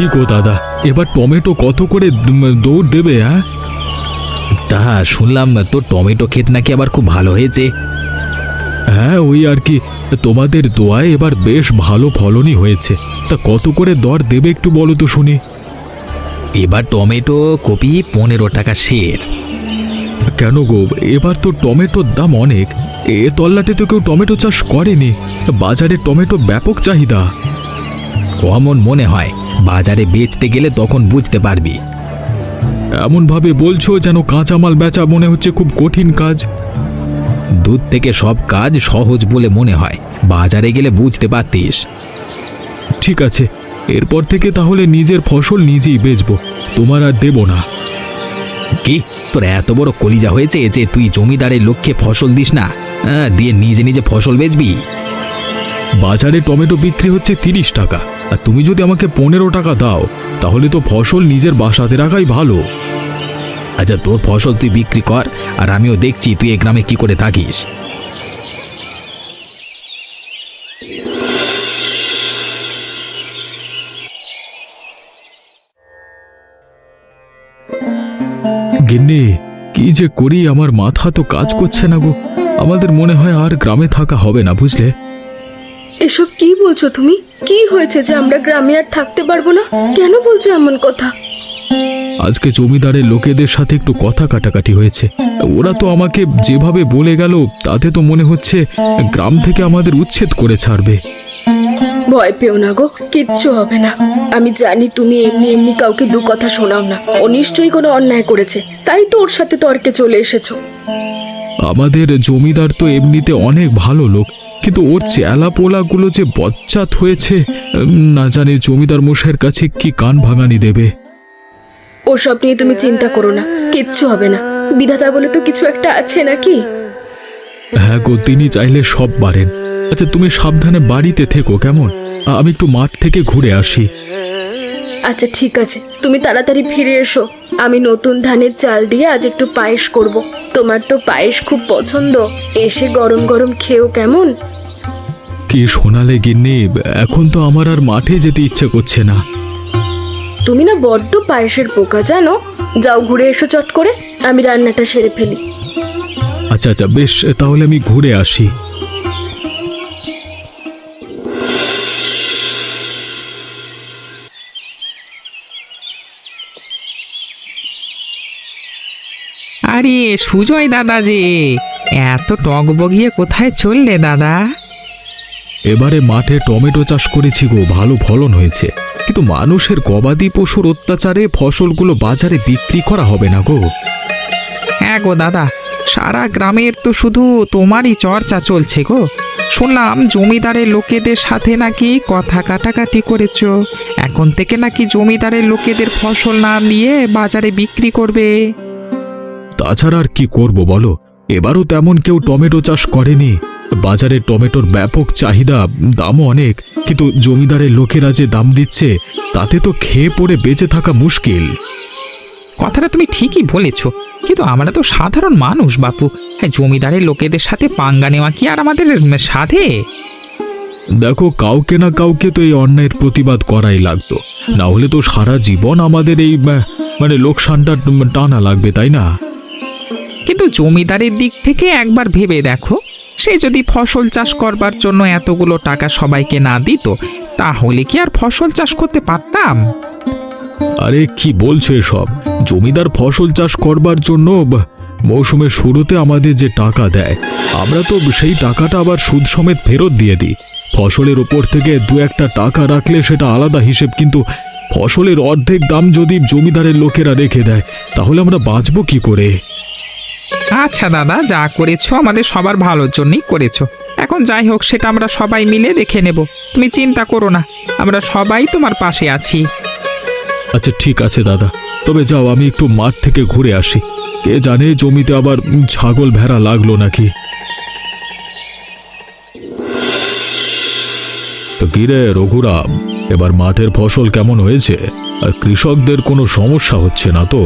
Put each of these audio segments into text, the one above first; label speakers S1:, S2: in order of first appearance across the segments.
S1: কি গো দাদা, এবার টমেটো কত করে দৌড় দেবে? হ্যাঁ,
S2: তা শুনলাম তোর টমেটো ক্ষেত নাকি আবার খুব ভালো হয়েছে।
S1: হ্যাঁ ওই আর কি, তোমাদের দোয়ায় এবার বেশ ভালো ফলনই হয়েছে। তা কত করে দর দেবে একটু বলো তো শুনি।
S2: এবার টমেটো কপি 15 টাকা সের।
S1: কেন গো, এবার তো টমেটোর দাম অনেক। এ তল্লাটে তো কেউ টমেটো চাষ করেনি। বাজারে টমেটো ব্যাপক চাহিদা।
S2: অমন মনে হয়, বাজারে বেচতে গেলে তখন বুঝতে পারবি।
S1: এমনভাবে বলছো যেন কাঁচামাল বেচা মনে হচ্ছে খুব কঠিন কাজ।
S2: দুধ থেকে সব কাজ সহজ বলে মনে হয়, বাজারে গেলে বুঝতে পারতিস।
S1: ঠিক আছে, এরপর থেকে তাহলে নিজের ফসল নিজেই বেচবো, তোমার আর দেব না।
S2: কি তোর এত বড় কলিজা হয়েছে যে তুই জমিদারের লক্ষ্যে ফসল দিস না, দিয়ে নিজে নিজে ফসল বেচবি?
S1: বাজারে টমেটো বিক্রি হচ্ছে 30 টাকা, আর তুমি যদি আমাকে 15 টাকা দাও তাহলে তো ফসল নিজের বাসাতে রাখাই ভালো।
S2: আচ্ছা, তোর ফসল তুই বিক্রি কর, আর আমিও দেখছি তুই এই গ্রামে কি করে থাকিস।
S1: গিন্নি, কি যে করি, আমার মাথা তো কাজ করছে না গো। আমাদের মনে হয় আর গ্রামে থাকা হবে না, বুঝলে?
S3: এসব কি বলছো তুমি? কি হয়েছে যে আমরা গ্রামে আর থাকতে পারবো না? কেন বলছো এমন কথা?
S1: আজকে জমিদারের লোকেদের সাথে একটু কথা কাটাকাটি হয়েছে। ওরা তো আমাকে যেভাবে বলে গেল তাতে তো মনে হচ্ছে গ্রাম থেকে আমাদের উচ্ছেদ করে ছাড়বে।
S3: ভয় পেও না গো, কিচ্ছু হবে না। আমি জানি তুমি এমনি এমনি কাউকে দু কথা শোনাও না। ও নিশ্চয়ই কোনো অন্যায় করেছে, তাই তো ওর সাথে তর্কে চলে এসেছো।
S1: আমাদের জমিদার তো এমনিতে অনেক ভালো লোক, কিন্তু ওর চেলা পোলাগুলো যে বজ্জাত হয়েছে, না জানি জমিদার মশাইয়ের কাছে কি কান ভাঙানি দেবে।
S3: ওসব নিয়ে তুমি চিন্তা করো না, কিচ্ছু হবে না। বিধাতা বলে তো কিছু একটা আছে নাকি?
S1: হ্যাঁ গো, তিনি চাইলে সব পারেন। আচ্ছা, তুমি সাবধানে বাড়িতে থেকো কেমন? আমি একটু মাঠ থেকে ঘুরে আসি।
S3: আচ্ছা ঠিক আছে, তুমি তাড়াতাড়ি ফিরে এসো। আমি নতুন ধানের চাল দিয়ে আজ একটু পায়েস করব। তোমার তো পায়েস খুব পছন্দ, এসে গরম গরম খেও কেমন?
S1: কি শোনালে গিন্নি, এখন তো আমার আর মাঠে যেতে ইচ্ছে করছে না।
S3: তুমি না বড্ড পায়েসের পোকা জানো। যাও ঘুরে এসো চট করে, আমি রান্নাটা সেরে ফেলি।
S1: আচ্ছা আচ্ছা বেশ, তাহলে আমি ঘুরে আসি।
S4: আরে সুজয় দাদা যে, এত টগবগিয়ে কোথায় চললে দাদা?
S1: এবারে মাঠে টমেটো চাষ করেছি গো, ভালো ফলন হয়েছে, কিন্তু মানুষের গবাদি পশুর অত্যাচারে ফসলগুলো বাজারে বিক্রি করা হবে না গো।
S4: হ্যাঁ গো দাদা, সারা গ্রামের তো শুধু তোমারই চর্চা চলছে গো। শুনলাম জমিদারের লোকেদের সাথে নাকি কথা কাটাকাটি করেছ, এখন থেকে নাকি জমিদারের লোকেদের ফসল না নিয়ে বাজারে বিক্রি করবে।
S1: তাছাড়া আর কি করব বলো, এবারও তেমন কেউ টমেটো চাষ করেনি। বাজারে টমেটোর ব্যাপক চাহিদা, দামও অনেক, কিন্তু জমিদারের লোকেরা যে দাম দিচ্ছে তাতে তো খেয়ে পড়ে বেঁচে থাকা মুশকিল।
S4: কথাটা তুমি ঠিকই বলেছ, কিন্তু আমরা তো সাধারণ মানুষ বাপু। হ্যাঁ, জমিদারের লোকেদের সাথে পাঙ্গা নেওয়া কি আর আমাদের সাধে?
S1: দেখো, কাউকে না কাউকে তো এই অন্যায়ের প্রতিবাদ করাই লাগতো, না হলে তো সারা জীবন আমাদের এই লোকসানটা টানা লাগবে, তাই না?
S4: কিন্তু জমিদারের দিক থেকে একবার ভেবে দেখো, সে যদি ফসল চাষ করবার জন্য এতগুলো টাকা সবাইকে না দিত, তাহলে কি আর ফসল চাষ করতে পারতাম?
S1: আরে কি বলছো এসব? জমিদার ফসল চাষ করবার জন্য মৌসুমের শুরুতে আমাদের যে টাকা দেয়, আমরা তো সেই টাকাটা আবার সুদ সমেত ফেরত দিয়ে দিই। ফসলের ওপর থেকে দু একটা টাকা রাখলে সেটা আলাদা হিসেব, কিন্তু ফসলের অর্ধেক দাম যদি জমিদারের লোকেরা রেখে দেয় তাহলে আমরা বাঁচবো কি করে?
S4: আচ্ছা দাদা, যা করেছো আমাদের সবার ভালোর জন্যই করেছো। এখন যাই হোক, সেটা আমরা সবাই মিলে দেখে নেব, তুমি চিন্তা করো না, আমরা সবাই তোমার পাশে আছি।
S1: আচ্ছা ঠিক আছে দাদা, তবে যাও, আমি একটু মাঠ থেকে ঘুরে আসি। কে জানে জমিতে আবার ছাগল ভেড়া লাগলো নাকি। তো কিরে রঘুরাম, এবার মাঠের ফসল কেমন হয়েছে? আর কৃষকদের কোনো সমস্যা হচ্ছে না তো?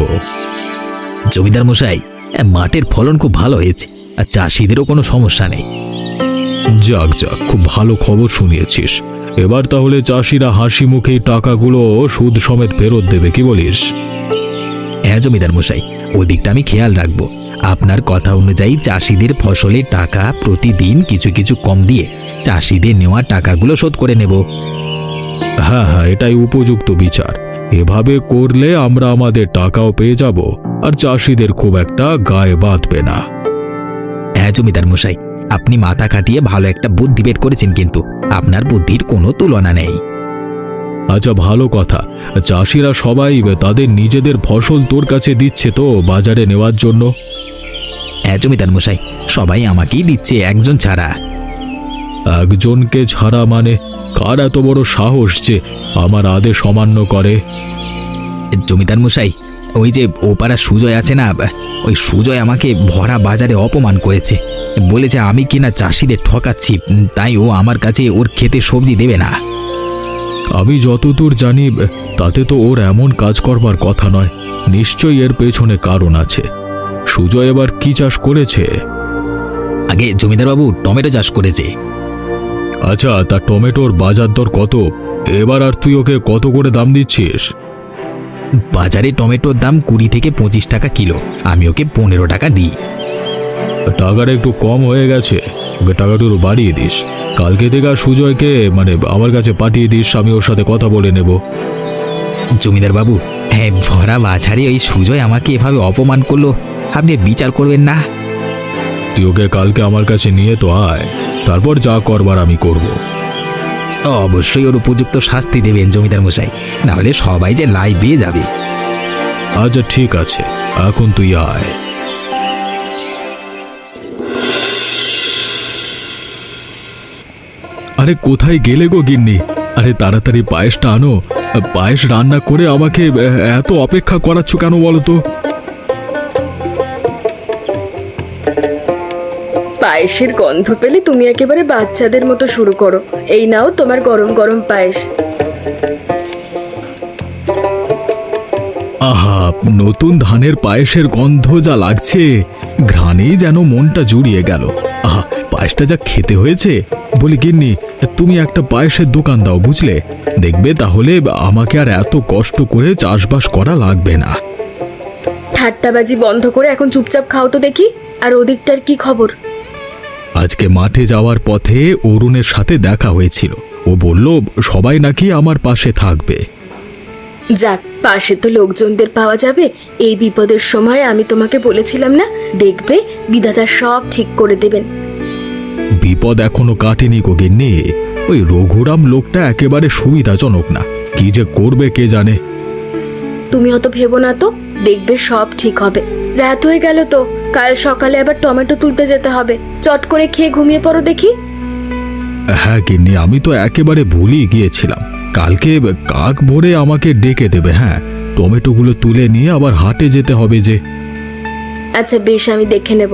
S2: জমিদার মশাই, মাঠের ফলন খুব ভালো হয়েছে, আর চাষিদেরও কোনো সমস্যা নেই।
S1: যাক যাক, খুব ভালো খবর শুনিয়েছিস। এবার তাহলে চাষিরা হাসি মুখেই টাকাগুলো সুদ সমেত ফেরত দেবে, কি বলিস?
S2: হ্যাঁ জমিদার মশাই, ওই দিকটা আমি খেয়াল রাখবো। আপনার কথা অনুযায়ী চাষিদের ফসলের টাকা প্রতিদিন কিছু কিছু কম দিয়ে চাষিদের নেওয়া টাকাগুলো শোধ করে নেব।
S1: হ্যাঁ হ্যাঁ, এটাই উপযুক্ত বিচার। এভাবে করলে আমরা আমাদের টাকাও পেয়ে যাব, আর চাষিদের খুব একটা গায়ে বাঁধবে না।
S2: হ্যাঁ জমিদার মশাই, আপনি মাথা খাটিয়ে ভালো একটা বুদ্ধি বের করেছেন, কিন্তু আপনার বুদ্ধির কোনো তুলনা নেই।
S1: আচ্ছা, ভালো কথা। চাষিরা সবাই তাদের নিজেদের ফসল তোর কাছে দিচ্ছে তো বাজারে নেওয়ার জন্য?
S2: হ্যাঁ জমিদার মশাই, সবাই আমাকেই দিচ্ছে, একজন ছাড়া।
S1: একজনকে ছাড়া মানে? কার এত বড় সাহস যে আমার আদেশ অমান্য করে?
S2: জমিদার মশাই, ওই যে ওপাড়া সুজয় আছে না, ওই সুজয় আমাকে ভরা বাজারে অপমান করেছে। বলেছে আমি কিনা চাষিদের ঠকাচ্ছি, তাই ও আমার কাছে ওর খেতে সবজি দেবে না।
S1: আমি যতদূর জানি তাতে তো ওর এমন কাজ করবার কথা নয়। নিশ্চয়ই এর পেছনে কারণ আছে। সুজয় এবার কি চাষ করেছে?
S2: আগে জমিদারবাবু টমেটো চাষ করেছে।
S1: আচ্ছা, তা টমেটোর বাজার দর কত? এবার আর তুই ওকে কত করে দাম দিচ্ছিস?
S2: বাজারে টমেটোর দাম 20 থেকে 25 টাকা কিলো, আমি ওকে 15 টাকা দিই।
S1: টাকাটা একটু কম হয়ে গেছে, ওকে টাকাটা একটু বাড়িয়ে দিস। কালকে থেকে সুজয়কে আমার কাছে পাঠিয়ে দিস, আমি ওর সাথে কথা বলে নেব।
S2: জমিদারবাবু, হ্যাঁ, ভরা বাজারে ওই সুজয় আমাকে এভাবে অপমান করলো, আপনি বিচার করবেন না?
S1: তুই ওকে কালকে আমার কাছে নিয়ে তো আয়, তারপর যা করবার আমি করব।
S2: অবশ্যই ওর উপযুক্ত শাস্তি দেবেন জমিদার মশাই, না হলে সবাই যে লাই দিয়ে যাবে।
S1: আচ্ছা ঠিক আছে, এখন তুই আয়। আরে কোথায় গেলে গো গিন্নি? আরে তাড়াতাড়ি পায়েসটা আনো। পায়েস রান্না করে আমাকে এত অপেক্ষা করাচ্ছ কেন বলো তো?
S3: পায়েসের গন্ধ পেলে তুমি একেবারে বাচ্চাদের মতো শুরু করো। এই নাও তোমার গরম গরম পায়েস।
S1: আহা, নতুন ধানের পায়েসের গন্ধ যা লাগছে, ঘ্রাণেই যেন মনটা জুড়িয়ে গেল। আহা, পায়েসটা যা খেতে হয়েছে! বলি গিন্নি, তুমি একটা পায়েসের দোকান দাও, বুঝলে? দেখবে তাহলে আমাকে আর এত কষ্ট করে চাষবাস করা লাগবে না।
S3: ঠাট্টাবাজি বন্ধ করে এখন চুপচাপ খাও তো দেখি। আর ওদিকটার কি খবর?
S1: আজকে মাঠে যাওয়ার পথে অরুণের সাথে দেখা হয়েছিল। ও বলল সবাই নাকি আমার পাশে থাকবে।
S3: যাক, পাশে তো লোকজনদের পাওয়া যাবে। এই বিপদের সময় আমি তোমাকে বলেছিলাম না, দেখবে বিধাতা সব ঠিক করে দেবেন।
S1: বিপদ এখনো কাটেনি গো গিন্নি। ওই রঘুরাম লোকটা একেবারে সুবিধাজনক না, কি যে করবে কে জানে।
S3: তুমি অত ভেবো না তো, দেখবে সব ঠিক হবে। রাত হয়ে গেল তো, কাল সকালে আবার টমেটো তুলতে যেতে হবে। চট করে খেয়ে ঘুমিয়ে পড়ো দেখি।
S1: হ্যাঁ গিন্নি, আমি তো একেবারে ভুলেই গিয়েছিলাম। কালকে কাক ভোরে আমাকে ডেকে দেবে। হ্যাঁ, টমেটোগুলো তুলে নিয়ে আবার হাটে যেতে হবে যে।
S3: আচ্ছা বেশ, আমি দেখে নেব।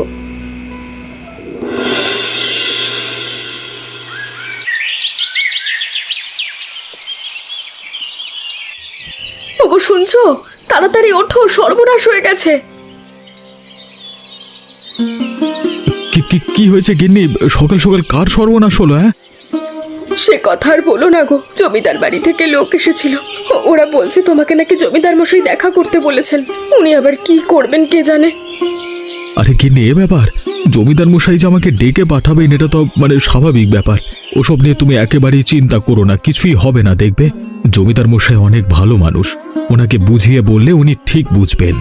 S3: ওগো শুনছো? তাড়াতাড়ি ওঠো, সর্বনাশ হয়ে গেছে।
S1: কি হয়েছে গিন্নি? সকাল সকাল কার সর্বনাশ হলো? হ্যাঁ,
S3: সে কথা আর বলো না গো। জমিদার বাড়ি থেকে লোক এসেছিল। ওরা বলছে তোমাকে নাকি জমিদার মশাই দেখা করতে বলেছেন। উনি আবার কি করবেন কে জানে।
S1: আরে গিন্নি, এ ব্যাপার? জমিদার মশাই যে আমাকে ডেকে পাঠাবেন এটা তো স্বাভাবিক ব্যাপার। ওসব নিয়ে তুমি একেবারেই চিন্তা করো না, কিছুই হবে না। দেখবে জমিদার মশাই অনেক ভালো মানুষ, ওনাকে বুঝিয়ে বললে উনি ঠিক বুঝবেন।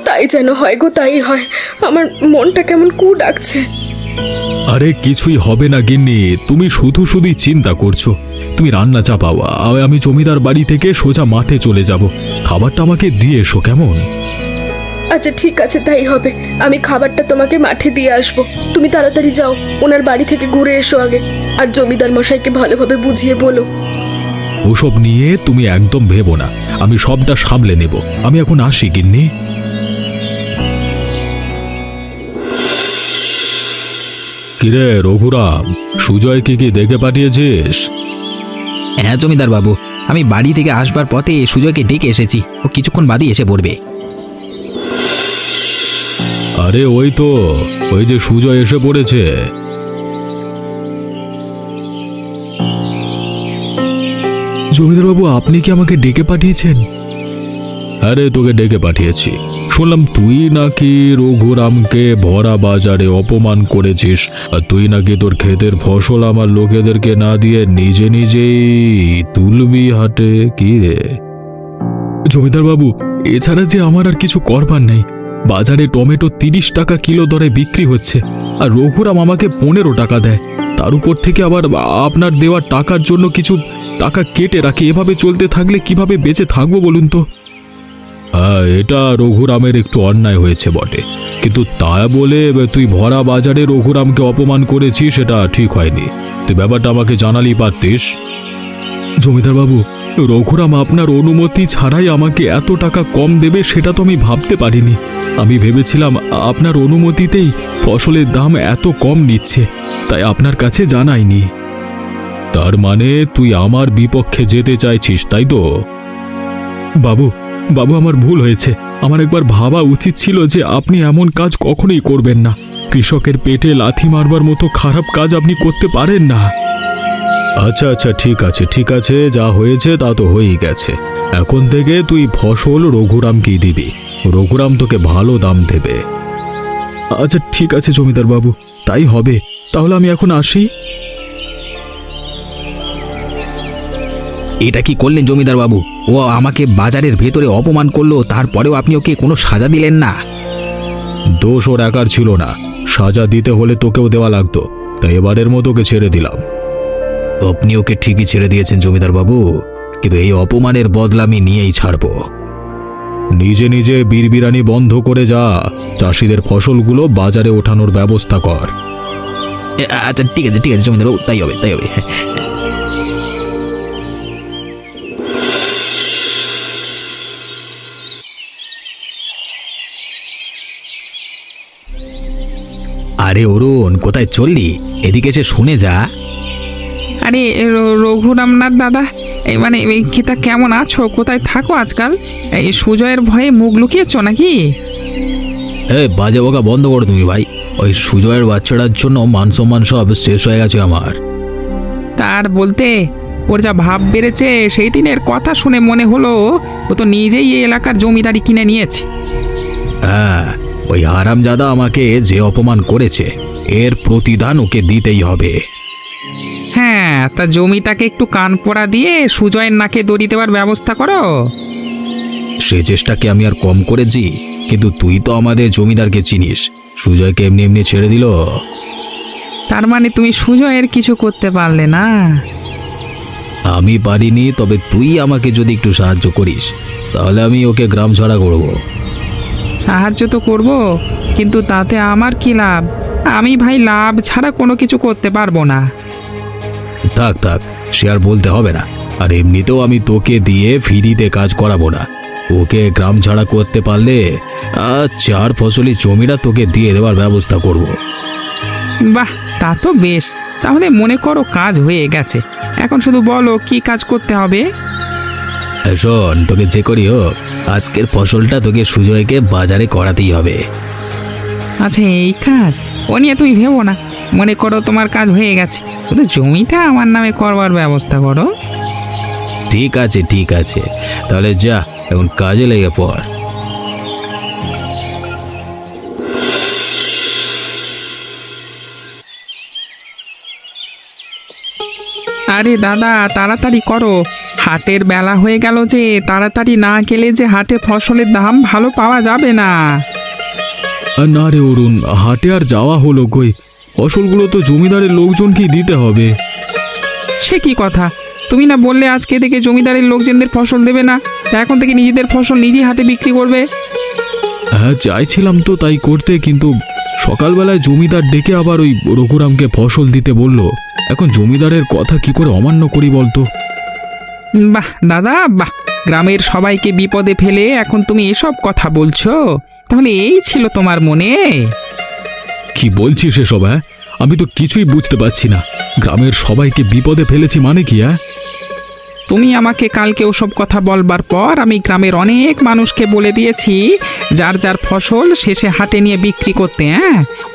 S3: তাই যেন হয় গো, তাই হয়। আমার মনটা কেমন কু ডাকছে।
S1: আরে কিছুই হবে না গিন্নি, তুমি শুধু শুধুই চিন্তা করছো। তুমি রান্না চাপাও, আমি জমিদার বাড়ি থেকে সোজা মাঠে চলে যাব। খাবারটা আমাকে দিয়ে এসো, কেমন?
S3: আচ্ছা ঠিক আছে, তাই হবে। আমি খাবারটা তোমাকে মাঠে দিয়ে আসবো। তুমি তাড়াতাড়ি যাও, ওনার বাড়ি থেকে ঘুরে এসো আগে। আর জমিদার মশাইকে ভালোভাবে বুঝিয়ে বলো।
S1: ওসব নিয়ে তুমি একদম ভেবো না, আমি সবটা সামলে নেব। আমি এখন আসি গিন্নি। কিরে রঘুরাম, সুজয়কে কি দেখে পাঠিয়েছিস?
S2: হ্যাঁ জমিদার বাবু, আমি বাড়ি থেকে আসবার পথে সুজয়কে ডেকে এসেছি, ও কিছুক্ষণ বাদই এসে পড়বে।
S1: আরে ওই যে সুজয় এসে পড়েছে। জমিদারবাবু, আপনি কি আমাকে ডেকে পাঠিয়েছেন? আরে তোকে ডেকে পাঠিয়েছি। শুনলাম তুই নাকি রঘুরামকে ভরা বাজারে অপমান করেছিস, আর তুই নাকি তোর ক্ষেতের ফসল আমার লোকেদেরকে না দিয়ে নিজে নিজেই তুলবি হাটে। কি রে জমিদারবাবু, এছাড়া যে আমার আর কিছু করবার নেই। বাজারে টমেটো 30 টাকা কিলো দরে বিক্রি হচ্ছে, আর রঘুরাম আমাকে 15 টাকা দেয়। তার উপর থেকে আবার আপনার দেওয়া টাকার জন্য কিছু টাকা কেটে রাখি। এভাবে চলতে থাকলে কিভাবে বেঁচে থাকবো বলুন তো? হ্যাঁ, এটা রঘুরামের একটু অন্যায় হয়েছে বটে, কিন্তু তা বলে তুই ভরা বাজারে রঘুরামকে অপমান করেছিস, সেটা ঠিক হয়নি। তুই ব্যাপারটা আমাকে জানালি পারতিস। জমিদারবাবু, রঘুরাম আপনার অনুমতি ছাড়াই আমাকে এত টাকা কম দেবে সেটা তো আমি ভাবতে পারিনি। আমি ভেবেছিলাম আপনার অনুমতিতেই ফসলের দাম এত কম নিচ্ছে, তাই আপনার কাছে জানাইনি। তার মানে তুই আমার বিপক্ষে যেতে চাইছিস, তাই তো? বাবু, আমার ভুল হয়েছে। আমার একবার ভাবা উচিত ছিল যে আপনি এমন কাজ কখনোই করবেন না। কৃষকের পেটে লাথি মারবার মতো খারাপ কাজ আপনি করতে পারেন না। আচ্ছা আচ্ছা, ঠিক আছে, যা হয়েছে তা তো হয়েই গেছে। এখন থেকে তুই ফসল রঘুরামকেই দিবি। রঘুরাম তোকে ভালো দাম দেবে। আচ্ছা ঠিক আছে জমিদার বাবু, তাই হবে। তাহলে আমি এখন আসি।
S2: এটা কি করলেন জমিদার বাবু? ও আমাকে বাজারের ভেতরে অপমান করলো, তারপরেও আপনি ওকে কোনো সাজা দিলেন না।
S1: দোষ ওর একার ছিল না, সাজা দিতে হলে তোকেও দেওয়া লাগতো, তাই এবারের মতো ওকে ছেড়ে দিলাম।
S2: আপনি ওকে ঠিকই ছেড়ে দিয়েছেন জমিদার বাবু, কিন্তু এই অপমানের বদলা আমি নিয়েই ছাড়বো।
S1: নিজে নিজে বিড়বিড়ানি বন্ধ করে যা, চাষিদের ফসলগুলো বাজারে ওঠানোর ব্যবস্থা কর।
S2: আচ্ছা ঠিক আছে জমিদার বাবু, তাই হবে। আরে অরুণ, কোথায় চললি? এদিকে এসে শুনে যা।
S4: আরে রঘুরামনাথ দাদা, এই কিতা কেমন আছো? কোথায় থাকো আজকাল? এই সুজয়ের ভয়ে মুখ লুকিয়েছ নাকি?
S2: বাজে বকা বন্ধ করো তুমি ভাই। ওই সুজয়ের বাচ্চাটার জন্য মান সম্মান সব শেষ হয়ে গেছে আমার।
S4: তার বলতে ওর যা ভাব বেড়েছে, সেই দিনের কথা শুনে মনে হলো ও তো নিজেই এই এলাকার জমিদারি কিনে নিয়েছে।
S2: হ্যাঁ, ওই হারামজাদা আমাকে যে অপমান করেছে, এর প্রতিদান ওকে দিতেই হবে।
S4: হ্যাঁ, তা জমিটাকে একটু কান পোড়া দিয়ে সুজয়ের নাকে দড়ি দেওয়ার ব্যবস্থা করো।
S2: সে চেষ্টাকে আমি আর কম করেছি, কিন্তু তুই তো আমাদের জমিদারকে চিনিস। সুজয়কে এমনি এমনি ছেড়ে দিল।
S4: তার মানে তুমি সুজয়ের কিছু করতে পারলে না?
S2: আমি পারিনি, তবে তুই আমাকে যদি একটু সাহায্য করিস, তাহলে আমি ওকে গ্রাম ছাড়া করব।
S4: সাহায্য তো করব, কিন্তু তাতে আমার কি লাভ? আমি ভাই লাভ ছাড়া কোনো কিছু করতে পারবো না।
S2: থাক, সে আর বলতে হবে না। আর এমনিতেও আমি তোকে দিয়ে ফ্রিতে কাজ করাবো না। ওকে গ্রাম ছাড়া করতে পারলে 4 ফসলি জমিটা তোকে দিয়ে দেওয়ার ব্যবস্থা করব।
S4: বাহ, তা তো বেশ। তাহলে মনে করো কাজ হয়ে গেছে। এখন শুধু বলো কি কাজ করতে হবে।
S2: শোন, তোকে যে করি হোক, আজকের ফসলটা তোকে সুজয়কে বাজারে করাতেই হবে।
S4: আচ্ছা, এই কাজ ও নিয়ে তুমি ভেবো না। মনে করো তোমার কাজ হয়ে গেছে, শুধু জমিটা আমার নামে করবার ব্যবস্থা করো।
S2: ঠিক আছে, তাহলে যা, এখন কাজে লেগে পড়।
S4: আরে দাদা, তাড়াতাড়ি করো, হাটের বেলা হয়ে গেল যে। তাড়াতাড়ি না গেলে যে হাটে ফসলের দাম ভালো পাওয়া যাবে না।
S1: না রে অরুণ, হাটে আর যাওয়া হলো কই? ফসলগুলো তো জমিদারের লোকজনকেই দিতে হবে।
S4: সে কি কথা? তুমি না বললে আজকে থেকে জমিদারের লোকজনদের ফসল দেবে না, তা এখন থেকে নিজেদের ফসল নিজেই হাটে বিক্রি করবে?
S1: হ্যাঁ, চাইছিলাম তো তাই করতে, কিন্তু সকালবেলায় জমিদার ডেকে আবার ওই রঘুরামকে ফসল দিতে বলল। এখন জমিদারের কথা কি করে অমান্য করি বলতো?
S4: বাহ দাদা বাহ, গ্রামের সবাইকে বিপদে ফেলে এখন তুমি এসব কথা বলছো? তাহলে এই ছিল তোমার মনে?
S1: কি বলছিস এসব? হ্যাঁ, আমি তো কিছুই বুঝতে পারছি না। গ্রামের সবাইকে বিপদে ফেলেছি মানে কি? হ্যাঁ,
S4: তুমি আমাকে কালকে ওসব কথা বলবার পর আমি গ্রামের অনেক মানুষকে বলে দিয়েছি যার যার ফসল শেষে হাটে নিয়ে বিক্রি করতে।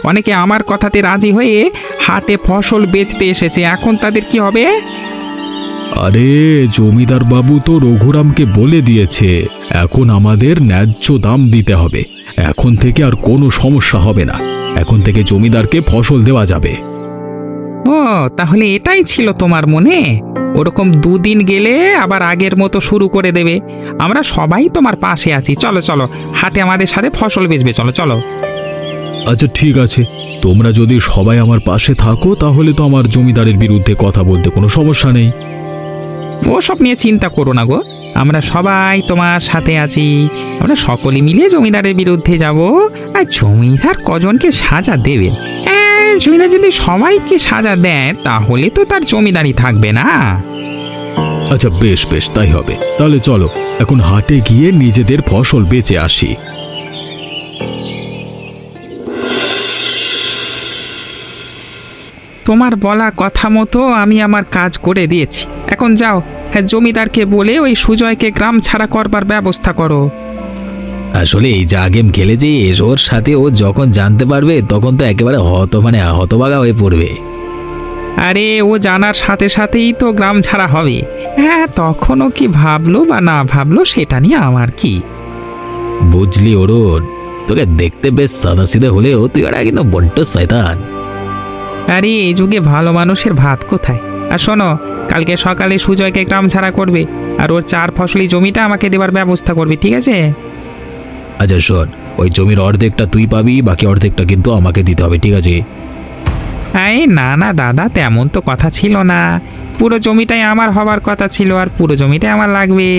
S4: অনেকে আমার কথাতে রাজি হয়ে হাটে ফসল বেচতে এসেছে। এখন তাদের কি হবে?
S1: আরে জমিদার বাবু তো রঘুরামকে বলে দিয়েছে এখন আমাদের ন্যায্য দাম দিতে হবে। এখন থেকে আর কোনো সমস্যা হবে না। এখন থেকে জমিদারকে ফসল দেওয়া যাবে।
S4: ও তাহলে এটাই ছিল তোমার মনে? ওরকম দুদিন গেলে আবার আগের মতো শুরু করে দেবে। আমরা সবাই তোমার পাশে আছি, চলো চলো হাটে আমাদের সাথে ফসল বেচবে, চলো চলো।
S1: আচ্ছা ঠিক আছে, তোমরা যদি সবাই আমার পাশে থাকো তাহলে তো আমার জমিদারের বিরুদ্ধে কথা বলতে কোনো সমস্যা নেই।
S4: ওসব নিয়ে চিন্তা করো না গো, আমরা সবাই তোমার সাথে আছি। আমরা সকলে মিলে জমিদারের বিরুদ্ধে যাব। আর জমিদার কজনকে সাজা দেবে? জমিদার যদি সবাইকে সাজা দেয় তাহলে তো তার জমিদারি থাকবে না।
S1: আচ্ছা বেশ বেশ, তাই হবে। তাহলে চলো এখন হাটে গিয়ে নিজেদের ফসল বেচে আসি।
S4: তোমার বলা কথা মতো আমি আমার কাজ করে দিয়েছি। এখন যাও, হ্যাঁ জমিদারকে বলে ওই সুজয়কে গ্রাম ছাড়া করবার ব্যবস্থা করো।
S2: আসলে এই যা গেম খেলেছিস ওর সাথে, ও যখন জানতে পারবে তখন তো একেবারে হতবাগা হয়ে পড়বে।
S4: আরে ও জানার সাথে সাথেই তো গ্রাম ছাড়া হবে। হ্যাঁ তখনও কি ভাবলো বা না ভাবলো সেটা নিয়ে আমার কি।
S2: বুঝলি অরুণ, তোকে দেখতে বেশ সাদাসিধে হলেও তুই ওরা কিন্তু বড্ড শয়তান।
S4: আরে এই যুগে ভালো মানুষের ভাত কোথায়? আর শোনো, কালকে সকালে সুজয়কে গ্রাম ছাড়া করবে আর ওর 4 ফসলি জমিটা আমাকে দেবার ব্যবস্থা করবে, ঠিক আছে?
S2: আচ্ছা শোন, ওই জমির অর্ধেকটা তুই পাবি, বাকি অর্ধেকটা কিন্তু আমাকে দিতে হবে, ঠিক আছে?
S4: এই না না দাদা, তেমন তো কথা ছিল না। পুরো জমিটাই আমার হবার কথা ছিল আর পুরো জমিটাই আমার লাগবে।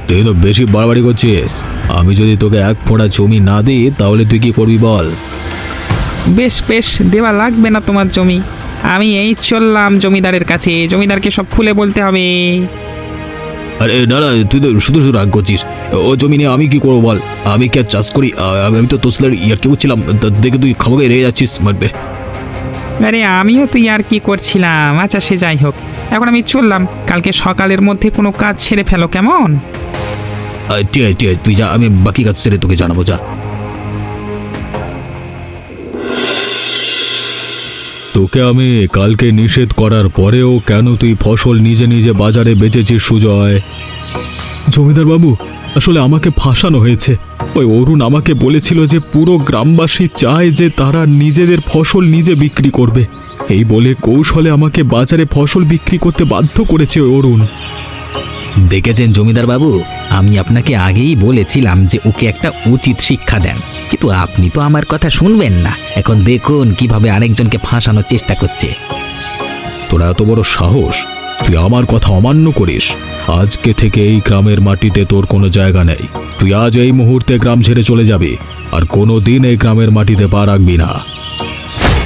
S1: তুই তো বেশি বাড়াবাড়ি করছিস। আমি যদি তোকে 1 ফোঁটা জমি না দিই তাহলে তুই কি করবি বল?
S4: বেশ বেশ, দেওয়া লাগবে না তোমার জমি। আমি এই চললাম জমিদারের কাছে, জমিদারকে সব খুলে বলতে হবে।
S1: আরে না না, তুই তো শুধু শুধু রাগ করছিস। ও জমি নিয়ে আমি কি করবো বল? আমি কি আর চাষ করি? আমি তো তোর সাথে ইয়ার্কি করছিলাম, দেখে তুই খামাকে রেগে যাচ্ছিস মারবে।
S4: আরে আমিও তো আর কি করছিলাম। আচ্ছা সে যাই হোক, এখন আমি চললাম। কালকে সকালের মধ্যে কোনো কাজ ছেড়ে ফেলো, কেমন?
S1: ঠিক আছে ঠিক আছে, তুই যা, আমি বাকি কাজ সেরে তোকে জানাবো, যা। তোকে আমি কালকে নিষেধ করার পরেও কেন তুই ফসল নিজে নিজে বাজারে বেচেছিস সুজয়? জমিদার বাবু, আসলে আমাকে ফাঁসানো হয়েছে। ওই অরুণ আমাকে বলেছিল যে পুরো গ্রামবাসী চায় যে তারা নিজেদের ফসল নিজে বিক্রি করবে। এই বলে কৌশলে আমাকে বাজারে ফসল বিক্রি করতে বাধ্য করেছে ওই অরুণ।
S2: দেখেছেন জমিদার বাবু, আমি আপনাকে আগেই বলেছিলাম যে ওকে একটা উচিত শিক্ষা দেন, কিন্তু আপনি তো আমার কথা শুনবেন না। এখন দেখুন কিভাবে আরেকজনকে ফাঁসানোর চেষ্টা করছে।
S1: তোরা এত বড় সাহস, তুই আমার কথা অমান্য করিস? আজকে থেকে এই গ্রামের মাটিতে তোর কোনো জায়গা নেই। তুই আজ এই মুহূর্তে গ্রাম ছেড়ে চলে যাবি, আর কোনো দিন এই গ্রামের মাটিতে পা রাখবি না।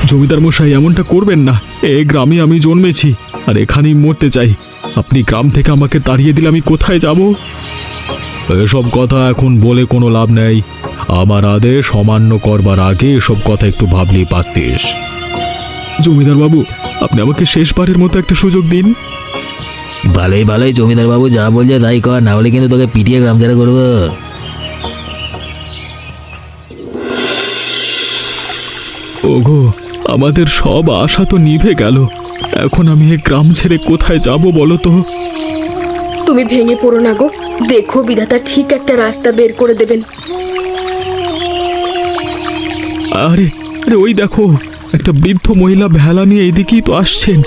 S1: জমিদার মশাই, এমনটা করবেন না। এই গ্রামে আমি জন্মেছি আর এখানেই মরতে চাই। আপনি গ্রাম থেকে আমাকে তাড়িয়ে দিলে আমি কোথায় যাব? এসব কথা এখন বলে কোনো লাভ নেই। আমার আদেশ অমান্য করবার আগে এসব কথা একটু ভাবলেই পারতিস। জমিদার বাবু, আপনি আমাকে শেষবারের মতো একটা সুযোগ দিন।
S2: ভালোই ভালোই জমিদার বাবু যা বলছে তাই কর, না হলে কিন্তু তোকে পিটিয়ে গ্রাম ছাড়া করবো।
S1: ওগো, আমাদের সব আশা তো নিভে গেল। এখন আমি এই গ্রাম ছেড়ে কোথায় যাব বলো তো?
S3: তুমি ভেঙে পড়ো না গো, দেখো বিধাতা ঠিক একটা রাস্তা বের করে দেবেন।
S1: আরে আরে, ওই দেখো একটা বৃদ্ধ মহিলা ভেলা নিয়ে এইদিকেই তো আসছেন।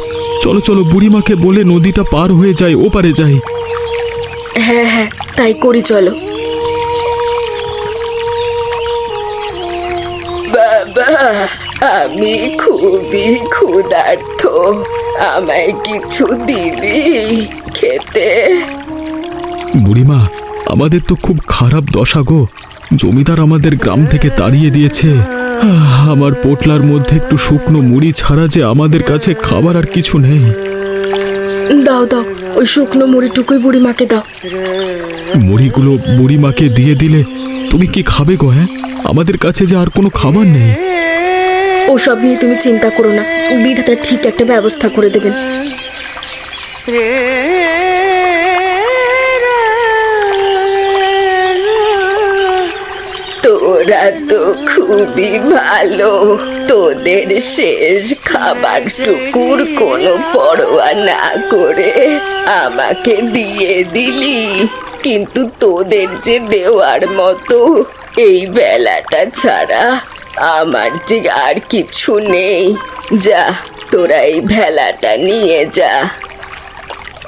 S1: চলো চলো, বুড়িমাকে বলে নদীটা পার হয়ে যায়, ওপারে যাই।
S3: হ্যাঁ হ্যাঁ, তাই করি, চলো। বাবা, আমি খুবই ক্ষুধার্ত, আমায় কিছু দিবি খেতে?
S1: বুড়িমা, আমাদের তো খুব খারাপ দশা গো। জমিদার আমাদের গ্রাম থেকে তাড়িয়ে দিয়েছে। আমার পোটলার মধ্যে একটু শুকনো মুড়ি ছাড়া যে আমাদের কাছে খাবার আর কিছু নেই।
S3: দাও দাও, ওই শুকনো মুড়িটুকুই বুড়িমাকে দাও।
S1: মুড়িগুলো বুড়িমাকে দিয়ে দিলে তুমি কি খাবে গো? হ্যাঁ, আমাদের কাছে যে আর কোনো খাবার নেই।
S3: ওসব নিয়ে তুমি চিন্তা করো না, বিধাতা ঠিক একটা ব্যবস্থা করে দেবেন। তোরা তো খুবই ভালো, তোদের শেষ খাবারটুকুর কোনো পরোয়া না করে আমাকে দিয়ে দিলি, কিন্তু তোদের যে দেওয়ার মতো এই বেলাটা ছাড়া আমার যে আর কিছু নেই। যা, তোরা এই ভেলাটা নিয়ে যা।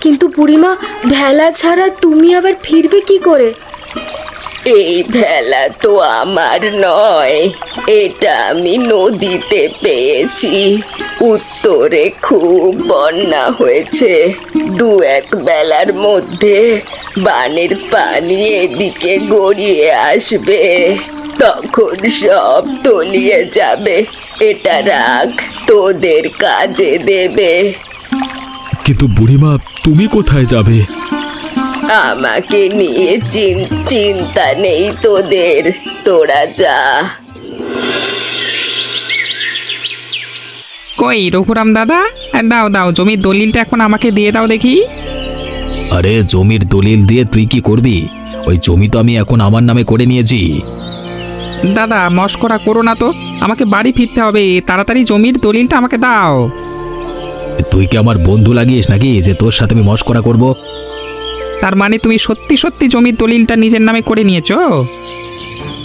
S3: কিন্তু বুড়িমা, ভেলা ছাড়া তুমি আবার ফিরবে কি করে? এই ভেলা তো আমার নয়, এটা আমি নদীতে পেয়েছি। উত্তরে খুব বন্যা হয়েছে, 2-1 বেলার মধ্যে বানের পানি এদিকে গড়িয়ে আসবে, তখন সব তলিয়ে যাবে। এটা রাখ, তোদের কাজে দেবে।
S1: কিন্তু বুড়িমা, তুমি কোথায় যাবে?
S3: আমাকে নিয়ে চিন্তা নেই তোদের, তোরা যা।
S4: কই রঘুরাম দাদা, দাও দাও জমির দলিলটা এখন আমাকে দিয়ে দাও দেখি।
S2: আরে জমির দলিল দিয়ে তুই কি করবি? ওই জমি তো আমি এখন আমার নামে করে নিয়েছি।
S4: দাদা মস্করা করো না তো, আমাকে বাড়ি ফিরতে হবে, তাড়াতাড়ি জমির দলিলটা আমাকে দাও।
S2: তুই কি আমার বন্ধু লাগিস নাকি যে তোর সাথে আমি মস্করা করব?
S4: তার মানে তুমি সত্যি সত্যি জমির দলিলটা নিজের নামে করে নিয়েছো?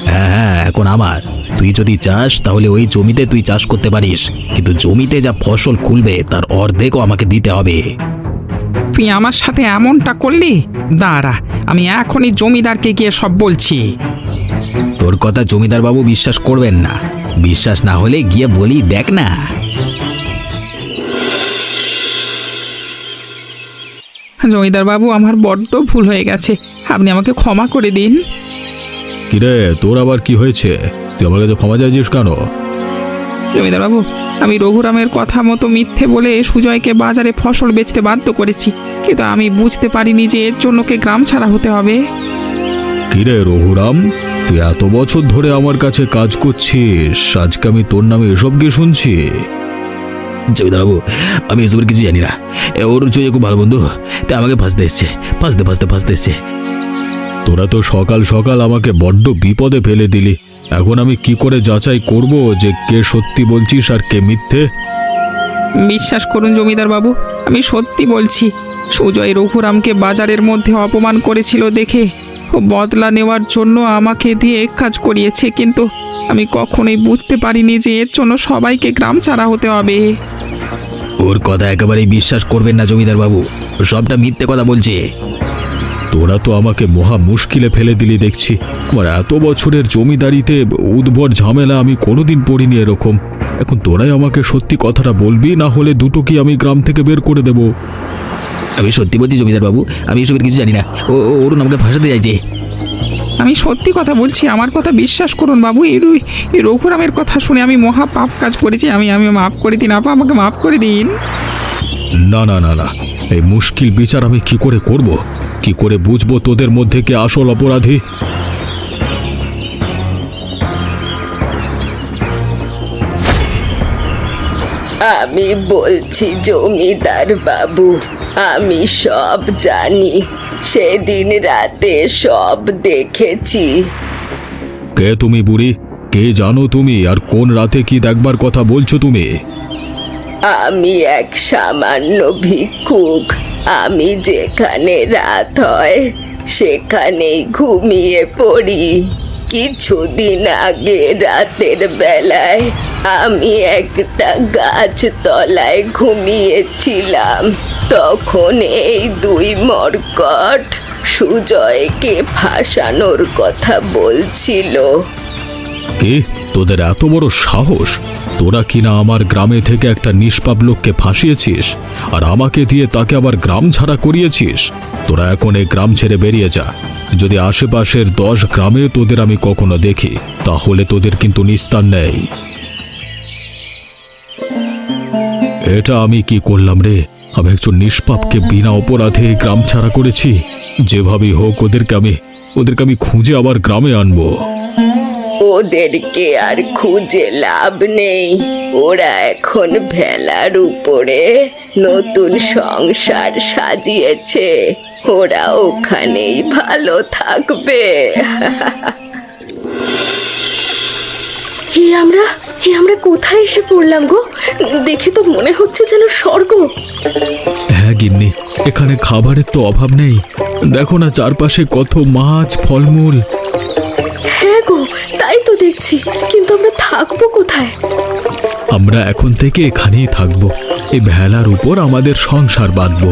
S2: হ্যাঁ হ্যাঁ, এখন আমার। তুই যদি চাস তাহলে ওই জমিতে তুই চাষ করতে পারিস, কিন্তু জমিতে যা ফসল খুলবে তার অর্ধেকও আমাকে দিতে হবে।
S4: তুই আমার সাথে এমনটা করলি? দাঁড়া, আমি এখনই জমিদারকে গিয়ে সব বলছি।
S2: তোর কথা জমিদার বাবু বিশ্বাস করবেন না, বিশ্বাস না হলে গিয়ে বলি দেখ না।
S4: জমিদার বাবু, আমার বড্ড ভুল হয়ে গেছে, আপনি আমাকে ক্ষমা করে দিন।
S1: কিরে, তোর আবার কি হয়েছে? তুই আমার কাছে ক্ষমা চাইছিস কেন?
S4: জমিদার বাবু, আমি রঘুরামের কথা মতো মিথ্যে বলে সুজয়কে বাজারে ফসল বেচতে বাধ্য করেছি, কিন্তু আমি বুঝতে পারিনি যে এর জন্য ওকে গ্রাম ছাড়া হতে হবে।
S1: কিরে রঘুরাম, তুই এত বছর ধরে আমার কাছে কাজ করছিস, আজকে আমি তোর নামে এসব কি শুনছি?
S2: জমিদার বাবু, আমি এসবের কিছু জানি না। ওর চুয়ে খুব ভালো বন্ধু, তাই আমাকে ফাঁসতে এসছে, ফাঁসতে এসছে।
S1: তোরা তো সকাল সকাল আমাকে বড্ড বিপদে ফেলে দিলি। এখন আমি কি করে যাচাই করব যে কে সত্যি বলছিস আর কে মিথ্যে?
S4: বিশ্বাস করুন জমিদার বাবু, আমি সত্যি বলছি। সুজয় রঘুরামকে বাজারের মধ্যে অপমান করেছিল দেখে ও বদলা নেওয়ার জন্য আমাকে দিয়ে কাজ করিয়েছে, কিন্তু আমি কখনোই বুঝতে পারিনি যে এর জন্য সবাইকে গ্রাম ছাড়া হতে হবে।
S2: ওর কথা একেবারেই বিশ্বাস করবেন না জমিদার বাবু, সবটা মিথ্যে কথা বলছে।
S1: তোরা তো আমাকে মহা মুশকিলে ফেলে দিলি দেখছি। আমার এত বছরের জমিদারিতে উদ্ভট ঝামেলা আমি কোনোদিন পড়িনি এরকম। এখন তোরাই আমাকে সত্যি কথাটা বলবি, না হলে দুটো কি আমি গ্রাম থেকে বের করে দেব।
S2: আমি সত্যি বলছি জমিদার বাবু, আমি এসবের কিছু জানি না। অরুণ আমাকে ফাঁসাতে চাইছে।
S4: আমি সত্যি কথা বলছি, আমার কথা বিশ্বাস করুন বাবু। এই রঘুরামের কথা শুনে আমি মহা পাপ কাজ করেছি, আমি মাফ করে দিন আপা, আমাকে মাফ করে দিন।
S1: না না না না, এই মুশকিল বিচার আমি কি করে করব? কি করে বুঝবো তোদের মধ্যে কে আসল অপরাধী?
S3: আমি বলছি জমিদার বাবু, আমি সব জানি, সেদিন রাতে সব দেখেছি।
S1: কে তুমি বুড়ি? কে জানো তুমি? আর কোন রাতে কি দেখবার কথা বলছো তুমি?
S3: আমি এক সামান্য ভিক্ষুক। আমি যেখানে রাত হয় সেখানেই ঘুমিয়ে পড়ি। কিছুদিন আগে রাতের বেলায় আমি একটা গাছ তলায় ঘুমিয়েছিলাম। তখন এই 2 মর্কট সুজয়কে ফাঁসানোর কথা বলছিল।
S1: কে? তোদের এত বড় সাহস? তোরা কিনা আমার গ্রামে থেকে একটা নিষ্পাপ লোককে ফাঁসিয়েছিস, আর আমাকে দিয়ে তাকে আবার গ্রাম ছাড়া করিয়েছিস। তোরা এখন এই গ্রাম ছেড়ে বেরিয়ে যা। যদি আশেপাশের 10 গ্রামে তোদের আমি কখনো দেখি, তাহলে তোদের কিন্তু নিস্তার নেই। এটা আমি কি করলাম রে? আমি একজন নিষ্পাপকে বিনা অপরাধে গ্রাম ছাড়া করেছি। যেভাবেই হোক ওদেরকে আমি খুঁজে আবার গ্রামে আনবো।
S3: ওদেরকে আর খুঁজে লাভ নেই। ওরা এখন ভেলার উপরে নতুন সংসার সাজিয়েছে, ওরা ওখানেই ভালো থাকবে। আমরা এ আমরা কোথায় এসে পড়লাম গো? দেখে তো মনে হচ্ছে যেন স্বর্গ।
S1: হ্যাঁ গিন্নি, এখানে খাবারের তো অভাব নেই। দেখো না চারপাশে কত মাছ, ফলমূল।
S3: হ্যাঁ গো, তাই তো দেখছি, কিন্তু আমরা থাকবো কোথায়?
S1: আমরা এখন থেকে এখানেই থাকবো। এই ভেলার উপর আমাদের সংসার বাঁধবো।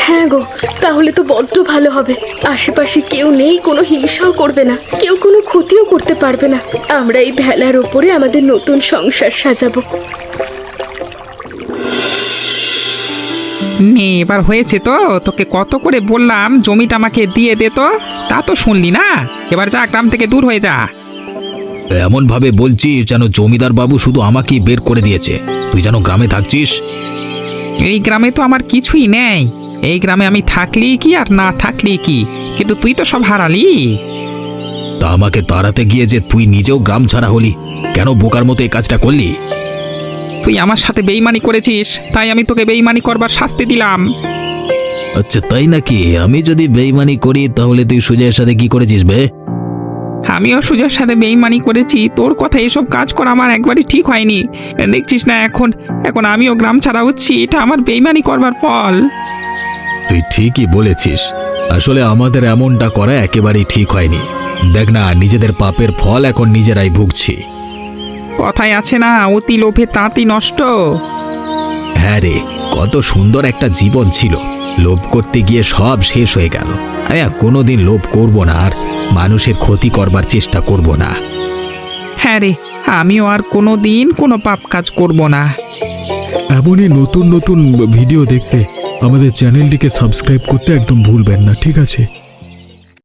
S3: হ্যাঁ গো, তাহলে তো বড্ড ভালো হবে। আশেপাশে কেউ নেই, কোনো হিংসাও করবে না, কেউ কোনো ক্ষতিও করতে পারবে না। আমরা এই ভেলার ওপরে আমাদের নতুন সংসার সাজাবো।
S4: নে এবার হয়েছে তো, তোকে কত করে বললাম জমিটা আমাকে দিয়ে দে, তো তা তো শুনলি না। এবার যা, গ্রাম থেকে দূর হয়ে যা।
S2: এমন ভাবে বলছিস যেন জমিদার বাবু শুধু আমাকেই বের করে দিয়েছে, তুই যেন গ্রামে থাকছিস।
S4: এই গ্রামে তো আমার কিছুই নেই। এই গ্রামে আমি থাকলি কি আর না থাকলি কি, কিন্তু তুই তো সব হারালি।
S2: তা আমাকে তাড়াতে গিয়ে যে তুই নিজেও গ্রাম ছাড়া হলি, কেন বোকার মতো এই কাজটা করলি?
S4: তুই আমার সাথে বেইমানি করেছিস, তাই আমি তোকে বেইমানি করবার শাস্তি দিলাম।
S2: আচ্ছা তাই নাকি? আমি যদি বেইমানি করি তাহলে তুই সুজয়ের সাথে কি করেছিস বে?
S4: আমিও সুজয়ের সাথে বেইমানি করেছি। তোর কথা এসব কাজ করা আমার একবারই ঠিক হয়নি। দেখছিস না এখন এখন আমিও গ্রাম ছাড়া হচ্ছি, এটা আমার বেইমানি করবার ফল।
S2: তুই ঠিকই বলেছিস, আসলে আমাদের এমনটা করা একেবারেই ঠিক হয়নি। দেখ না, নিজেদের পাপের ফল এখন নিজেরাই ভুগছি।
S4: কথায় আছে না, অতি লোভে তাঁতি নষ্ট।
S2: হ্যাঁ রে, কত সুন্দর একটা জীবন ছিল, লোভ করতে গিয়ে সব শেষ হয়ে গেল। আমি আর কোনোদিন লোভ করব না, আর মানুষের ক্ষতি করবার চেষ্টা করব না।
S4: হ্যাঁ রে, আমিও আর কোনো দিন কোনো পাপ কাজ করব না।
S1: এমনই নতুন নতুন ভিডিও দেখতে আমাদের চ্যানেলটিকে সাবস্ক্রাইব করতে একদম ভুলবেন না, ঠিক আছে?